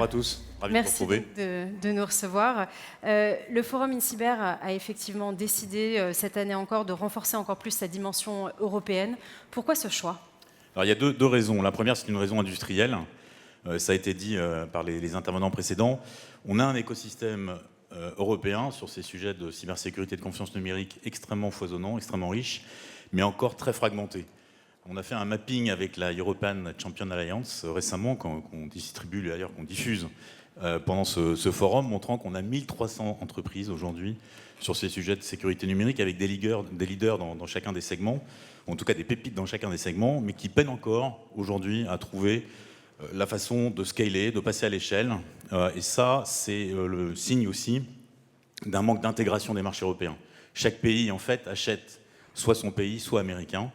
Bonjour à tous, ravi de vous retrouver. Merci de nous recevoir. Le Forum INCYBER a effectivement décidé cette année encore de renforcer encore plus sa dimension européenne. Pourquoi ce choix? Alors, il y a deux raisons. La première, c'est une raison industrielle. Ça a été dit par les intervenants précédents. On a un écosystème européen sur ces sujets de cybersécurité et de confiance numérique extrêmement foisonnant, extrêmement riche, mais encore très fragmenté. On a fait un mapping avec la European Champion Alliance récemment, qu'on distribue d'ailleurs, qu'on diffuse pendant ce forum, montrant qu'on a 1300 entreprises aujourd'hui sur ces sujets de sécurité numérique, avec des leaders dans chacun des segments, en tout cas des pépites dans chacun des segments, mais qui peinent encore aujourd'hui à trouver la façon de scaler, de passer à l'échelle. Et ça, c'est le signe aussi d'un manque d'intégration des marchés européens. Chaque pays, en fait, achète soit son pays, soit américain,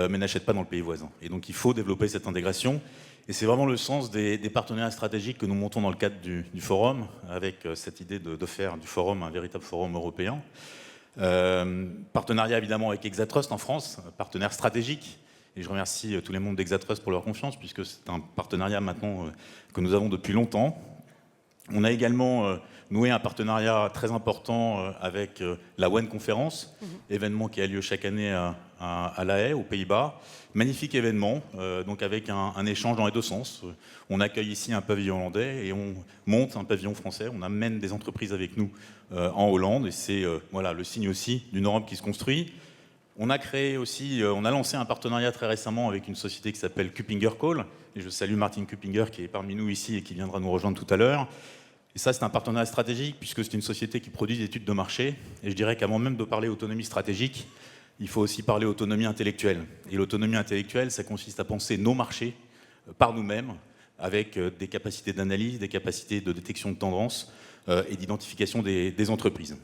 mais n'achète pas dans le pays voisin. Et donc, il faut développer cette intégration. Et c'est vraiment le sens des partenariats stratégiques que nous montons dans le cadre du forum, avec cette idée de faire du forum un véritable forum européen. Partenariat évidemment avec Hexatrust en France, partenaire stratégique. Et je remercie tous les membres d'Hexatrust pour leur confiance, puisque c'est un partenariat maintenant que nous avons depuis longtemps. On a également noué un partenariat très important avec la WEN Conférence, événement qui a lieu chaque année à La Haye, aux Pays-Bas. Magnifique événement, donc avec un échange dans les deux sens. On accueille ici un pavillon hollandais et on monte un pavillon français. On amène des entreprises avec nous en Hollande, et c'est voilà, le signe aussi d'une Europe qui se construit. On a créé aussi, on a lancé un partenariat très récemment avec une société qui s'appelle KuppingerCole, et je salue Martin Kuppinger qui est parmi nous ici et qui viendra nous rejoindre tout à l'heure. Et ça, c'est un partenariat stratégique puisque c'est une société qui produit des études de marché, et je dirais qu'avant même de parler autonomie stratégique, il faut aussi parler autonomie intellectuelle. Et l'autonomie intellectuelle, ça consiste à penser nos marchés par nous-mêmes, avec des capacités d'analyse, des capacités de détection de tendances et d'identification des entreprises.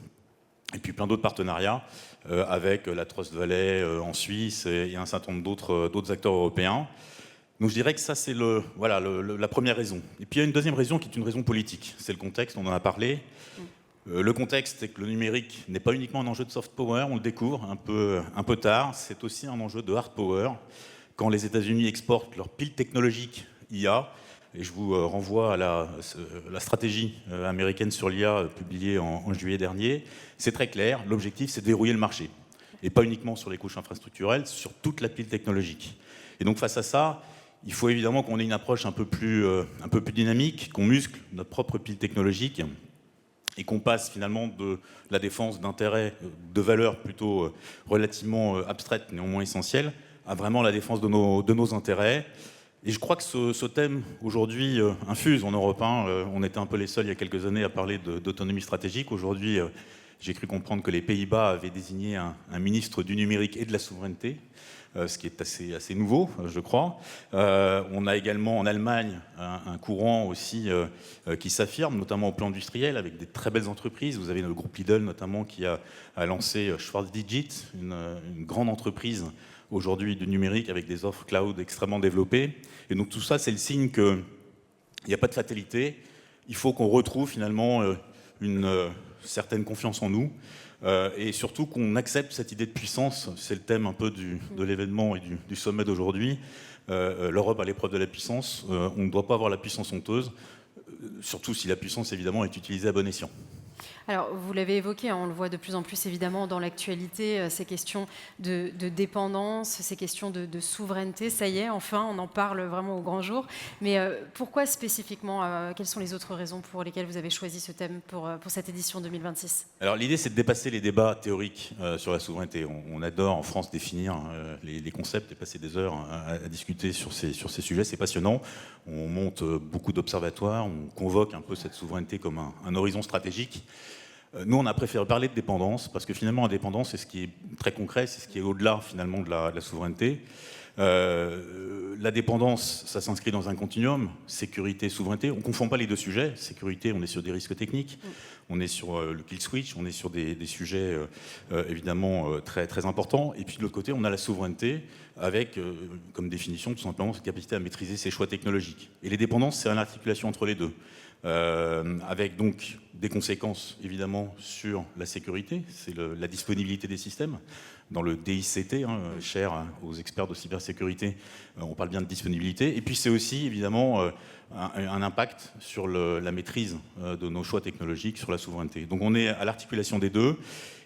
Et puis plein d'autres partenariats avec la Trust Valley en Suisse et un certain nombre d'autres acteurs européens. Donc je dirais que ça, c'est la première raison. Et puis il y a une deuxième raison qui est une raison politique. C'est le contexte, on en a parlé. Le contexte, c'est que le numérique n'est pas uniquement un enjeu de soft power, on le découvre un peu tard. C'est aussi un enjeu de hard power. Quand les États-Unis exportent leur pile technologique IA, et je vous renvoie à la stratégie américaine sur l'IA publiée en juillet dernier, c'est très clair, l'objectif c'est de verrouiller le marché. Et pas uniquement sur les couches infrastructurelles, sur toute la pile technologique. Et donc face à ça, il faut évidemment qu'on ait une approche un peu plus dynamique, qu'on muscle notre propre pile technologique, et qu'on passe finalement de la défense d'intérêts, de valeurs plutôt relativement abstraites, néanmoins essentielles, à vraiment la défense de nos intérêts. Et je crois que ce thème, aujourd'hui, infuse en Europe. On était un peu les seuls il y a quelques années à parler d'autonomie stratégique. Aujourd'hui, j'ai cru comprendre que les Pays-Bas avaient désigné un ministre du numérique et de la souveraineté, ce qui est assez nouveau, je crois. On a également en Allemagne un courant aussi qui s'affirme, notamment au plan industriel, avec des très belles entreprises. Vous avez le groupe Lidl, notamment, qui a lancé Schwarzdigit, une grande entreprise aujourd'hui du numérique avec des offres cloud extrêmement développées. Et donc tout ça, c'est le signe qu'il n'y a pas de fatalité. Il faut qu'on retrouve finalement une certaine confiance en nous et surtout qu'on accepte cette idée de puissance. C'est le thème un peu de l'événement et du sommet d'aujourd'hui. L'Europe à l'épreuve de la puissance. On ne doit pas avoir la puissance honteuse, surtout si la puissance évidemment est utilisée à bon escient. Alors, vous l'avez évoqué, on le voit de plus en plus évidemment dans l'actualité, ces questions de dépendance, ces questions de souveraineté, ça y est, enfin, on en parle vraiment au grand jour. Mais pourquoi spécifiquement, quelles sont les autres raisons pour lesquelles vous avez choisi ce thème pour cette édition 2026 ? Alors l'idée, c'est de dépasser les débats théoriques sur la souveraineté. On adore en France définir les concepts et passer des heures à discuter sur ces sujets, c'est passionnant. On monte beaucoup d'observatoires, on convoque un peu cette souveraineté comme un horizon stratégique. Nous, on a préféré parler de dépendance, parce que finalement, la dépendance, c'est ce qui est très concret, c'est ce qui est au-delà, finalement, de la souveraineté. La dépendance, ça s'inscrit dans un continuum, sécurité, souveraineté. On ne confond pas les deux sujets. Sécurité, on est sur des risques techniques, on est sur le kill switch, on est sur des sujets, évidemment, très, très importants. Et puis, de l'autre côté, on a la souveraineté, avec, comme définition, tout simplement, cette capacité à maîtriser ses choix technologiques. Et les dépendances, c'est une articulation entre les deux. Avec donc des conséquences évidemment sur la sécurité, c'est la disponibilité des systèmes. Dans le DICT, cher aux experts de cybersécurité, on parle bien de disponibilité. Et puis c'est aussi évidemment un impact sur la maîtrise de nos choix technologiques, sur la souveraineté. Donc on est à l'articulation des deux.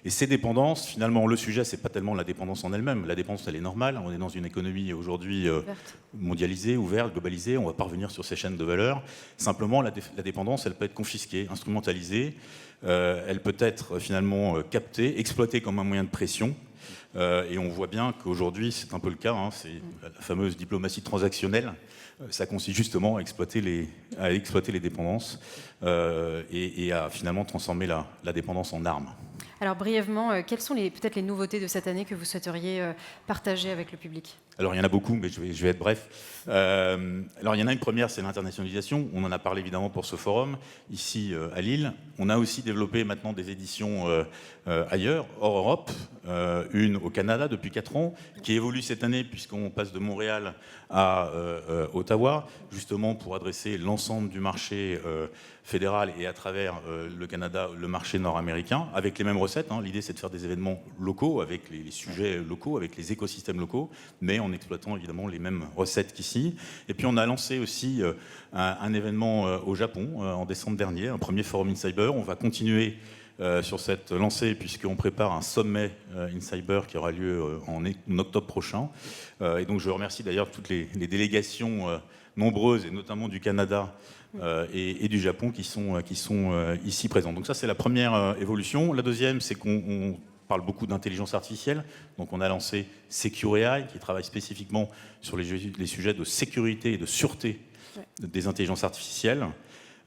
Et ces dépendances, finalement, le sujet, c'est pas tellement la dépendance en elle-même. La dépendance, elle est normale. On est dans une économie aujourd'hui mondialisée, ouverte, globalisée. On va pas revenir sur ces chaînes de valeur. Simplement, la dépendance, elle peut être confisquée, instrumentalisée. Elle peut être finalement captée, exploitée comme un moyen de pression. Et on voit bien qu'aujourd'hui, c'est un peu le cas. C'est la fameuse diplomatie transactionnelle. Ça consiste justement à exploiter les dépendances et à finalement transformer la dépendance en arme. Alors brièvement, quelles sont peut-être les nouveautés de cette année que vous souhaiteriez partager avec le public ? Alors il y en a beaucoup, mais je vais être bref. Alors il y en a une première, c'est l'internationalisation. On en a parlé évidemment pour ce forum, ici à Lille. On a aussi développé maintenant des éditions ailleurs, hors Europe. Une au Canada depuis 4 ans, qui évolue cette année puisqu'on passe de Montréal à Ottawa, justement pour adresser l'ensemble du marché fédéral et à travers le Canada, le marché nord-américain, avec les mêmes recettes. L'idée, c'est de faire des événements locaux, avec les sujets locaux, avec les écosystèmes locaux, mais en exploitant évidemment les mêmes recettes qu'ici. Et puis on a lancé aussi un événement au Japon en décembre dernier, un premier Forum INCYBER. On va continuer sur cette lancée puisqu'on prépare un sommet INCYBER qui aura lieu en octobre prochain. Et donc je remercie d'ailleurs toutes les délégations nombreuses, et notamment du Canada et du Japon qui sont ici présentes. Donc ça, c'est la première évolution. La deuxième, c'est qu'on parle beaucoup d'intelligence artificielle. Donc on a lancé Secure qui travaille spécifiquement sur les sujets de sécurité et de sûreté des intelligences artificielles.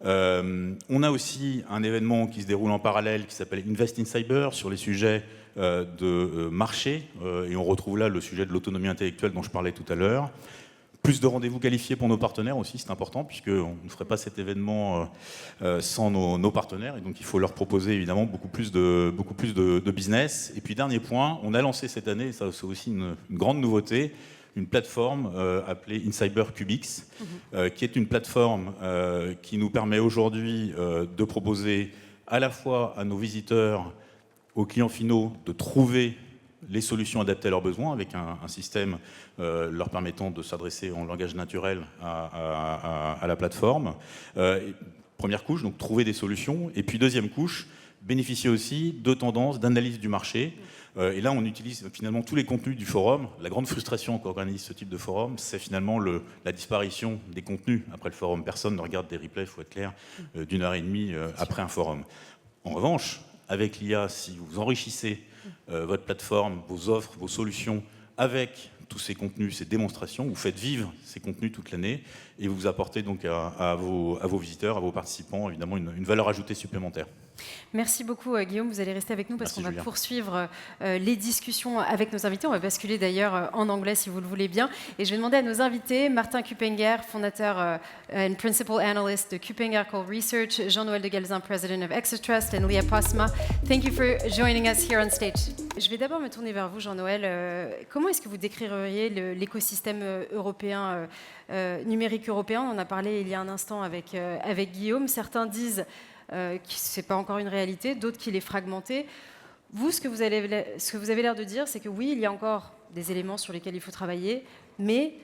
On a aussi un événement qui se déroule en parallèle qui s'appelle Invest in Cyber sur les sujets de marché. Et on retrouve là le sujet de l'autonomie intellectuelle dont je parlais tout à l'heure. Plus de rendez-vous qualifiés pour nos partenaires aussi, c'est important, puisqu'on ne ferait pas cet événement sans nos partenaires. Et donc il faut leur proposer évidemment beaucoup plus de business. Et puis dernier point, on a lancé cette année, ça c'est aussi une grande nouveauté, une plateforme appelée INCYBER Cubix, qui est une plateforme qui nous permet aujourd'hui de proposer à la fois à nos visiteurs, aux clients finaux, de trouver les solutions adaptées à leurs besoins, avec un système leur permettant de s'adresser en langage naturel à la plateforme. Première couche, donc trouver des solutions. Et puis deuxième couche, bénéficier aussi de tendances, d'analyse du marché. Et là, on utilise finalement tous les contenus du forum. La grande frustration quand on organise ce type de forum, c'est finalement la disparition des contenus après le forum. Personne ne regarde des replays, il faut être clair, d'1h30 après un forum. En revanche, avec l'IA, si vous enrichissez votre plateforme, vos offres, vos solutions avec tous ces contenus, ces démonstrations, vous faites vivre ces contenus toute l'année et vous apportez donc à vos visiteurs, à vos participants, évidemment, une valeur ajoutée supplémentaire. Merci beaucoup Guillaume, vous allez rester avec nous parce qu'on va poursuivre les discussions avec nos invités. On va basculer d'ailleurs en anglais si vous le voulez bien. Et je vais demander à nos invités, Martin Kuppinger, fondateur and principal analyst de KuppingerCole Research, Jean-Noël de Galzain, president of Hexatrust, and Leah Postma. Thank you for joining us here on stage. Je vais d'abord me tourner vers vous, Jean-Noël. Comment est-ce que vous décririez l'écosystème européen, numérique européen? On en a parlé il y a un instant avec Guillaume. Certains disent que ce n'est pas encore une réalité, d'autres qu'il est fragmenté. Vous, ce que vous avez l'air de dire, c'est que oui, il y a encore des éléments sur lesquels il faut travailler, mais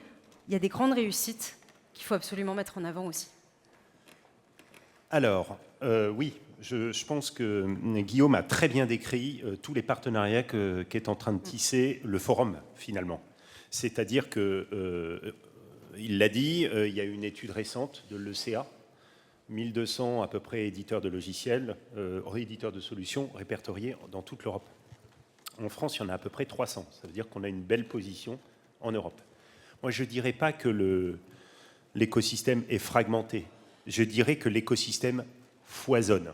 il y a des grandes réussites qu'il faut absolument mettre en avant aussi. Alors, oui, je pense que Guillaume a très bien décrit tous les partenariats qu'est en train de tisser le forum, finalement. C'est-à-dire que, il l'a dit, il y a une étude récente de l'ECA, 1200 à peu près éditeurs de logiciels, éditeurs de solutions répertoriés dans toute l'Europe. En France, il y en a à peu près 300. Ça veut dire qu'on a une belle position en Europe. Moi, je ne dirais pas que l'écosystème est fragmenté. Je dirais que l'écosystème foisonne.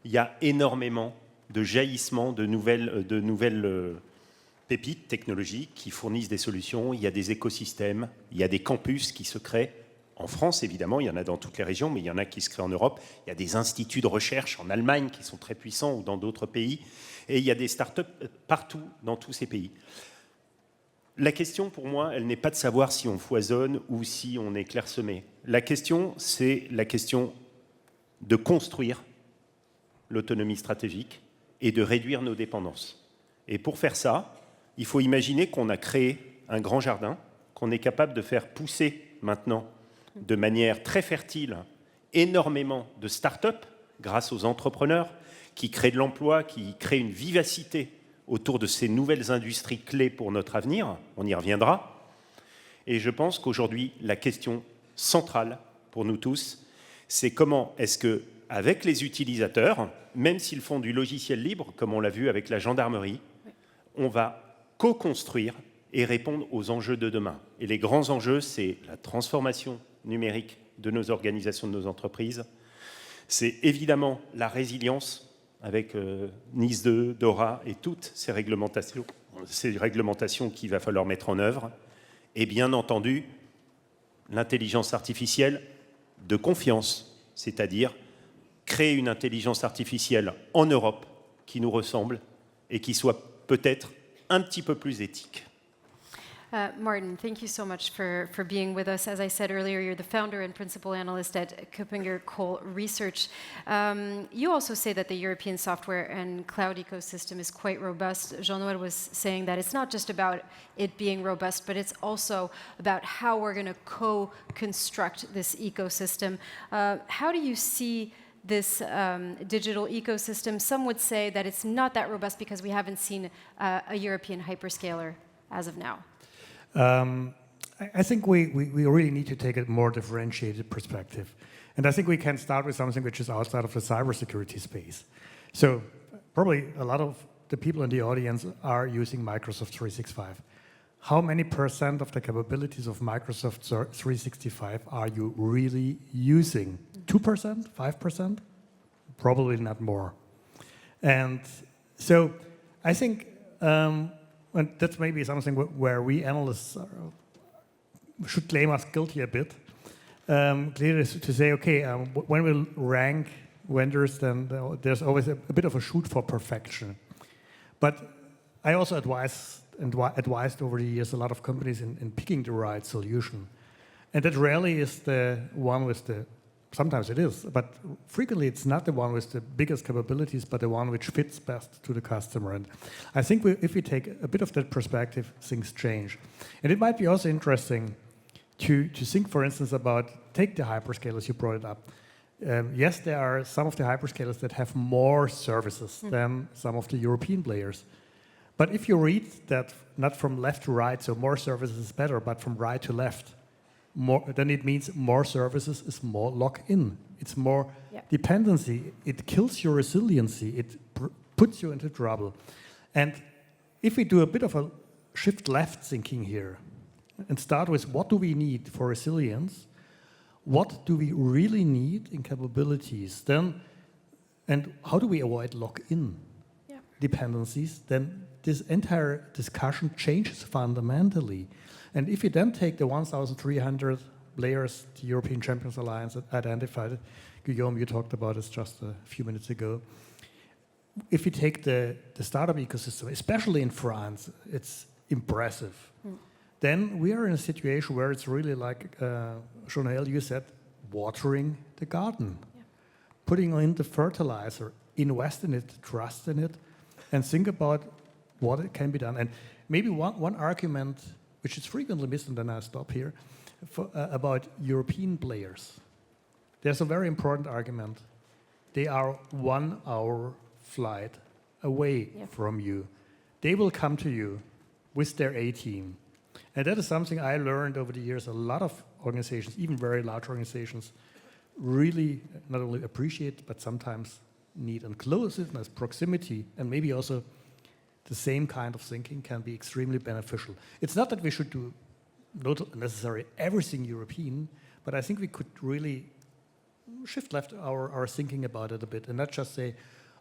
Il y a énormément de jaillissements de nouvelles pépites technologiques qui fournissent des solutions. Il y a des écosystèmes, il y a des campus qui se créent. En France, évidemment, il y en a dans toutes les régions, mais il y en a qui se créent en Europe. Il y a des instituts de recherche en Allemagne qui sont très puissants ou dans d'autres pays. Et il y a des startups partout dans tous ces pays. La question, pour moi, elle n'est pas de savoir si on foisonne ou si on est clairsemé. La question, c'est la question de construire l'autonomie stratégique et de réduire nos dépendances. Et pour faire ça, il faut imaginer qu'on a créé un grand jardin, qu'on est capable de faire pousser maintenant de manière très fertile énormément de start-up grâce aux entrepreneurs qui créent de l'emploi, qui créent une vivacité autour de ces nouvelles industries clés pour notre avenir. On y reviendra. Et je pense qu'aujourd'hui, la question centrale pour nous tous, c'est comment est-ce que, avec les utilisateurs, même s'ils font du logiciel libre, comme on l'a vu avec la gendarmerie, on va co-construire et répondre aux enjeux de demain. Et les grands enjeux, c'est la transformation numérique de nos organisations, de nos entreprises. C'est évidemment la résilience avec NIS 2, DORA et toutes ces réglementations qu'il va falloir mettre en œuvre. Et bien entendu, l'intelligence artificielle de confiance, c'est-à-dire créer une intelligence artificielle en Europe qui nous ressemble et qui soit peut-être un petit peu plus éthique. Martin, thank you so much for being with us. As I said earlier, you're the founder and principal analyst at KuppingerCole Research. You also say that the European software and cloud ecosystem is quite robust. Jean-Noël was saying that it's not just about it being robust, but it's also about how we're going to co-construct this ecosystem. How do you see this digital ecosystem? Some would say that it's not that robust because we haven't seen a European hyperscaler as of now. I think we really need to take a more differentiated perspective. And I think we can start with something which is outside of the cybersecurity space. So probably a lot of the people in the audience are using Microsoft 365. How many % of the capabilities of Microsoft 365 are you really using? 2%? 5%? Probably not more. And so I think and that's maybe something where we analysts should claim us guilty a bit. Clearly to say, okay, when we rank vendors, then there's always a bit of a shoot for perfection. But I also advised over the years a lot of companies in picking the right solution. And that rarely is the one with the, sometimes it is, but frequently it's not the one with the biggest capabilities, but the one which fits best to the customer. And I think if we take a bit of that perspective, things change. And it might be also interesting to think, for instance, about, take the hyperscalers, you brought it up. Yes, there are some of the hyperscalers that have more services than some of the European players. But if you read that not from left to right, so more services is better, but from right to left, then it means more services is more lock-in. It's more dependency. It kills your resiliency. It puts you into trouble. And if we do a bit of a shift left thinking here and start with what do we need for resilience, what do we really need in capabilities, then, and how do we avoid lock-in dependencies, then this entire discussion changes fundamentally. And if you then take the 1,300 players the European Champions Alliance identified, Guillaume, you talked about this just a few minutes ago. If you take the startup ecosystem, especially in France, it's impressive. Then we are in a situation where it's really like, Jean-Noël, you said, watering the garden. Putting in the fertilizer, invest in it, trust in it, and think about what it can be done. And maybe one argument which is frequently missed, and then I stop here, about European players. There's a very important argument. They are 1 hour flight away from you. They will come to you with their A-team. And that is something I learned over the years. A lot of organizations, even very large organizations, really not only appreciate, but sometimes need closeness, proximity, and maybe also the same kind of thinking can be extremely beneficial. It's not that we should do not necessarily everything European, but I think we could really shift left our thinking about it a bit and not just say,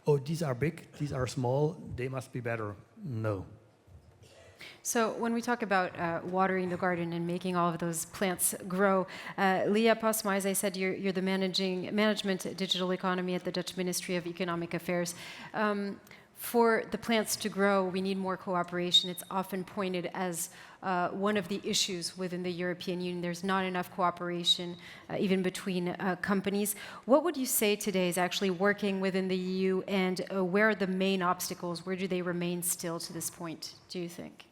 oh, these are big, these are small, they must be better. No. So when we talk about watering the garden and making all of those plants grow, Leah, Postma, as I said, you're the management digital economy at the Dutch Ministry of Economic Affairs. For the plants to grow, we need more cooperation. It's often pointed as one of the issues within the European Union. There's not enough cooperation, even between companies. What would you say today is actually working within the EU, and where are the main obstacles? Where do they remain still to this point, do you think?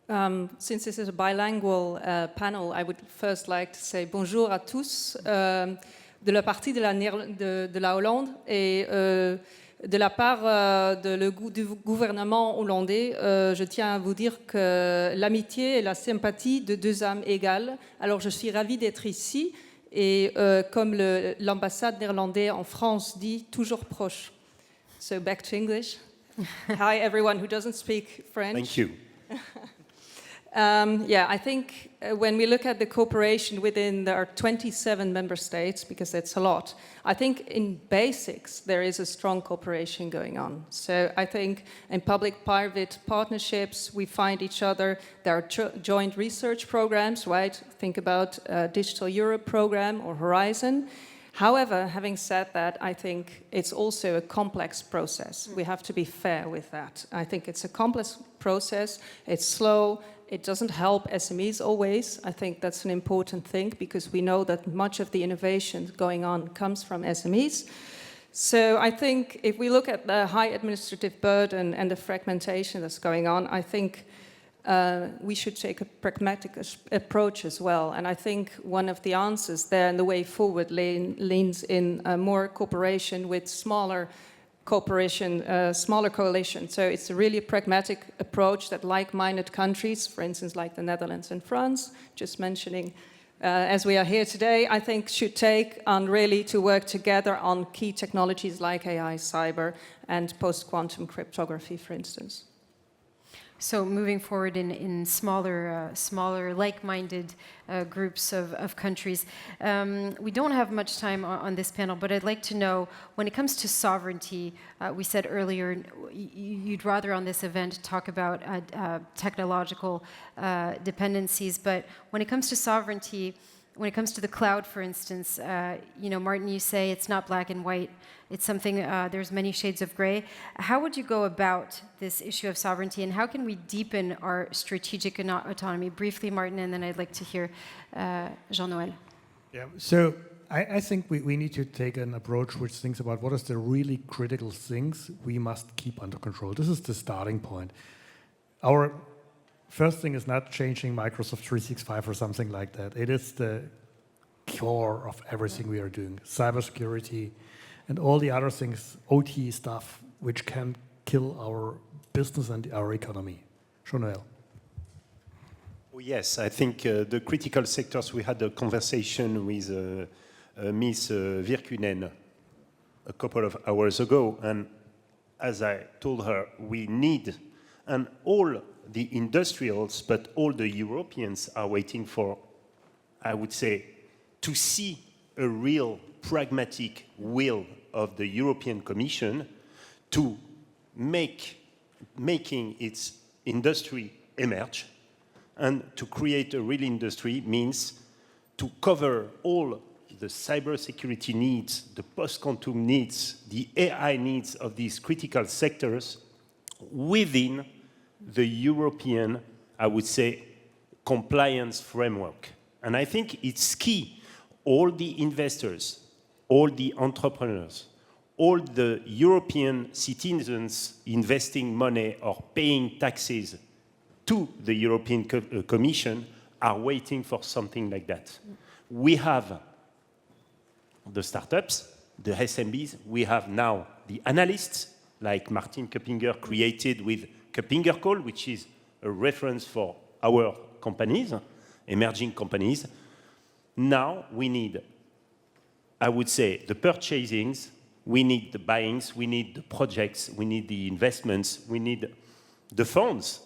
Since this is a bilingual panel, I would first like to say bonjour à tous de la partie de la Hollande et de la part du gouvernement hollandais. Je tiens à vous dire que l'amitié et la sympathie de deux âmes égales. Alors je suis ravie d'être ici et comme l'ambassade néerlandaise en France dit, toujours proche. So back to English. Hi everyone who doesn't speak French. Thank you. I think when we look at the cooperation within our 27 member states, because that's a lot, I think in basics there is a strong cooperation going on. So I think in public-private partnerships we find each other. There are joint research programs, right? Think about Digital Europe program or Horizon. However, having said that, I think it's also a complex process. We have to be fair with that. I think it's a complex process. It's slow. It doesn't help SMEs always. I think that's an important thing because we know that much of the innovation going on comes from SMEs. So I think if we look at the high administrative burden and the fragmentation that's going on, I think we should take a pragmatic approach as well. And I think one of the answers there and the way forward leans in more cooperation with smaller coalition. So it's a really pragmatic approach that like-minded countries, for instance, like the Netherlands and France, just mentioning as we are here today, I think should take on really to work together on key technologies like AI, cyber, and post-quantum cryptography, for instance. So moving forward in smaller like-minded groups of countries. We don't have much time on this panel, but I'd like to know, when it comes to sovereignty, we said earlier, you'd rather on this event talk about technological dependencies, but when it comes to sovereignty, when it comes to the cloud, for instance, Martin, you say it's not black and white. It's something, there's many shades of gray. How would you go about this issue of sovereignty, and how can we deepen our strategic autonomy? Briefly, Martin, and then I'd like to hear Jean-Noël. Yeah, so I think we need to take an approach which thinks about what is the really critical things we must keep under control. This is the starting point. Our first thing is not changing Microsoft 365 or something like that. It is the core of everything we are doing. Cybersecurity and all the other things, OT stuff, which can kill our business and our economy. Jean-Noël. Oh, yes, I think the critical sectors, we had a conversation with Ms. Virkunen a couple of hours ago, and as I told her, we need, and all the industrials, but all the Europeans are waiting for, I would say, to see a real pragmatic will of the European Commission to making its industry emerge, and to create a real industry means to cover all the cybersecurity needs, the post-quantum needs, the AI needs of these critical sectors within the European, I would say, compliance framework. And I think it's key. All the investors, all the entrepreneurs, all the European citizens investing money or paying taxes to the European Commission are waiting for something like that. We have the startups, the SMBs, we have now the analysts, like Martin Kuppinger created with KuppingerCole, which is a reference for our companies, emerging companies. Now we need, I would say, the purchasings, we need the buyings, we need the projects, we need the investments, we need the funds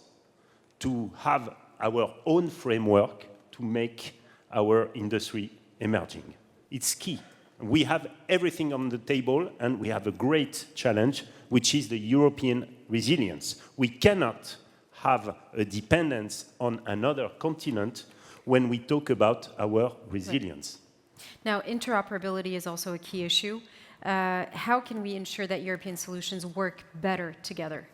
to have our own framework to make our industry emerging. It's key. We have everything on the table, and we have a great challenge, which is the European resilience. We cannot have a dependence on another continent when we talk about our resilience. Right. Now, interoperability is also a key issue. How can we ensure that European solutions work better together?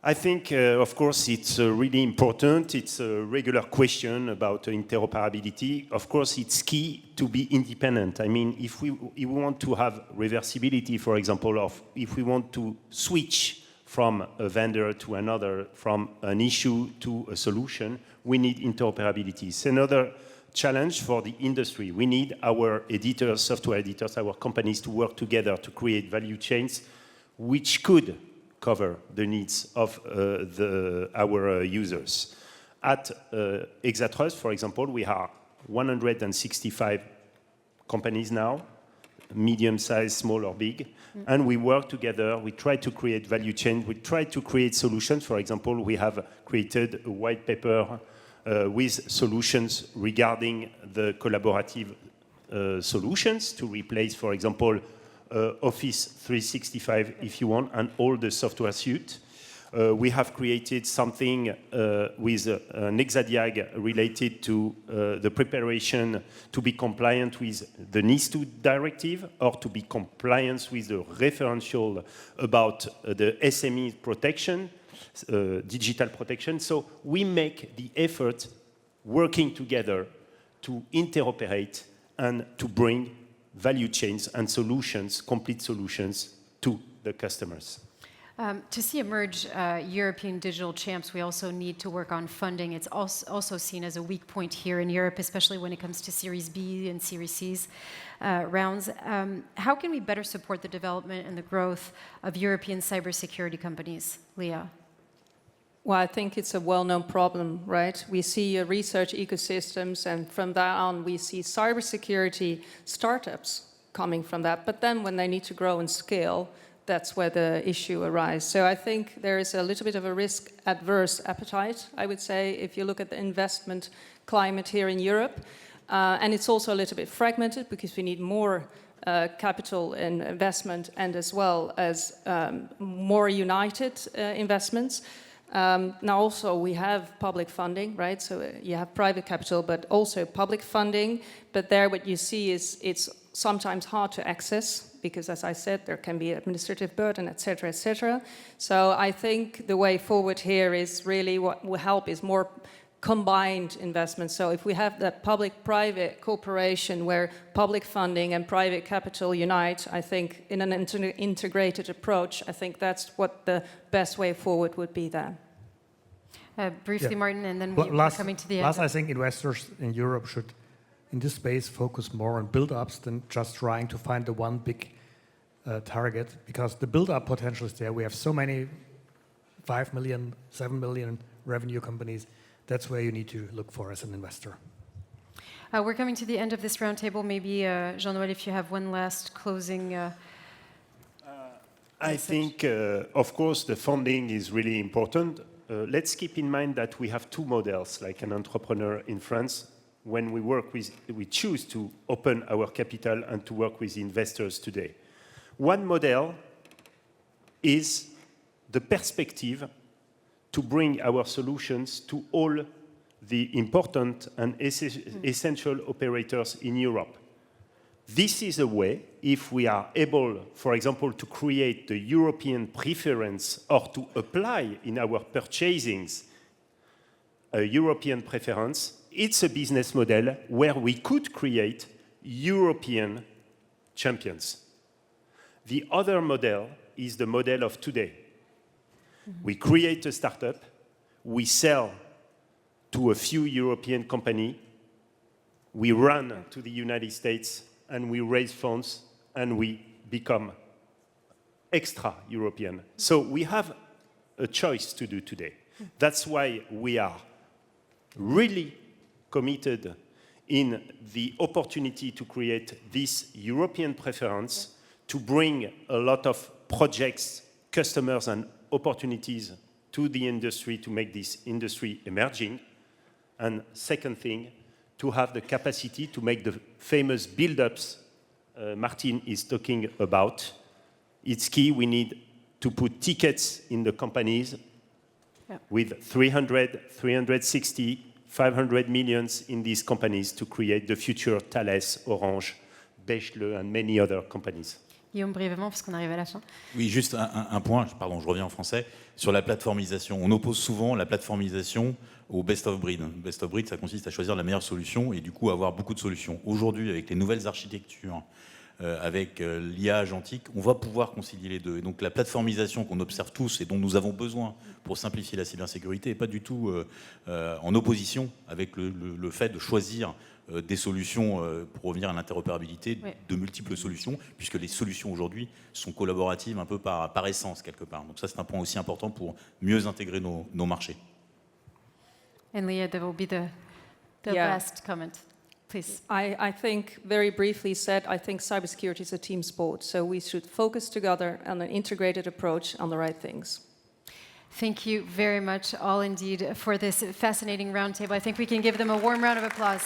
I think, of course, it's really important. It's a regular question about interoperability. Of course, it's key to be independent. I mean, if we want to have reversibility, for example, if we want to switch from a vendor to another, from an issue to a solution, we need interoperability. It's another challenge for the industry. We need our editors, software editors, our companies to work together to create value chains which could cover the needs of our users. At Hexatrust, for example, we have 165 companies now, medium size, small or big, and we work together, we try to create value chains, we try to create solutions. For example, we have created a white paper with solutions regarding the collaborative solutions to replace, for example, Office 365, if you want, and all the software suite. We have created something with an hexadiag related to the preparation to be compliant with the NIS2 directive or to be compliant with the referential about the SME protection, digital protection. So we make the effort working together to interoperate and to bring value chains and solutions, complete solutions to the customers. To see emerge European digital champs, we also need to work on funding. It's also seen as a weak point here in Europe, especially when it comes to Series B and Series C rounds. How can we better support the development and the growth of European cybersecurity companies? Leah? Well, I think it's a well-known problem, right? We see research ecosystems, and from that on, we see cybersecurity startups coming from that. But then when they need to grow and scale, that's where the issue arises. So I think there is a little bit of a risk-adverse appetite, I would say, if you look at the investment climate here in Europe. And it's also a little bit fragmented because we need more capital and investment and as well as more united investments. Now also we have public funding, right? So you have private capital, but also public funding. But there what you see is it's sometimes hard to access because, as I said, there can be administrative burden, et cetera, et cetera. So I think the way forward here is really what will help is more combined investment. So if we have that public-private cooperation where public funding and private capital unite, I think in an integrated approach, I think that's what the best way forward would be there. Briefly, yeah. Martin, and then we're coming to the end. Last, I think investors in Europe should, in this space, focus more on build-ups than just trying to find the one big target, because the build-up potential is there. We have so many 5 million, 7 million revenue companies. That's where you need to look for as an investor. We're coming to the end of this roundtable. Maybe, Jean-Noël, if you have one last closing I think, of course, the funding is really important. Let's keep in mind that we have two models, like an entrepreneur in France. When we choose to open our capital and to work with investors today. One model is the perspective to bring our solutions to all the important and essential operators in Europe. This is a way, if we are able, for example, to create the European preference or to apply in our purchasings a European preference, it's a business model where we could create European champions. The other model is the model of today. We create a startup, we sell to a few European companies, we run to the United States, and we raise funds, and we become extra-European. So we have a choice to do today. That's why we are really committed in the opportunity to create this European preference, to bring a lot of projects, customers, and opportunities to the industry to make this industry emerging. And second thing, to have the capacity to make the famous build-ups Martin is talking about. It's key. We need to put tickets in the companies with 300, 360, 500 millions in these companies to create the future Thales, Orange, Bechle, and many other companies. Guillaume, brièvement, parce qu'on arrive à la fin. Oui, juste un point, pardon, je reviens en français, sur la plateformisation. On oppose souvent la plateformisation au best of breed. Best of breed, ça consiste à choisir la meilleure solution et du coup avoir beaucoup de solutions. Aujourd'hui, avec les nouvelles architectures avec l'IA agentique, on va pouvoir concilier les deux. Et donc la plateformisation qu'on observe tous et dont nous avons besoin pour simplifier la cybersécurité n'est pas du tout en opposition avec le fait de choisir des solutions, pour revenir à l'interopérabilité, de multiples solutions, puisque les solutions aujourd'hui sont collaboratives un peu par essence quelque part. Donc ça c'est un point aussi important pour mieux intégrer nos marchés. And Leah, that will be the last comment. Please. I think, very briefly said, I think cybersecurity is a team sport, so we should focus together on an integrated approach on the right things. Thank you very much all indeed for this fascinating roundtable. I think we can give them a warm round of applause.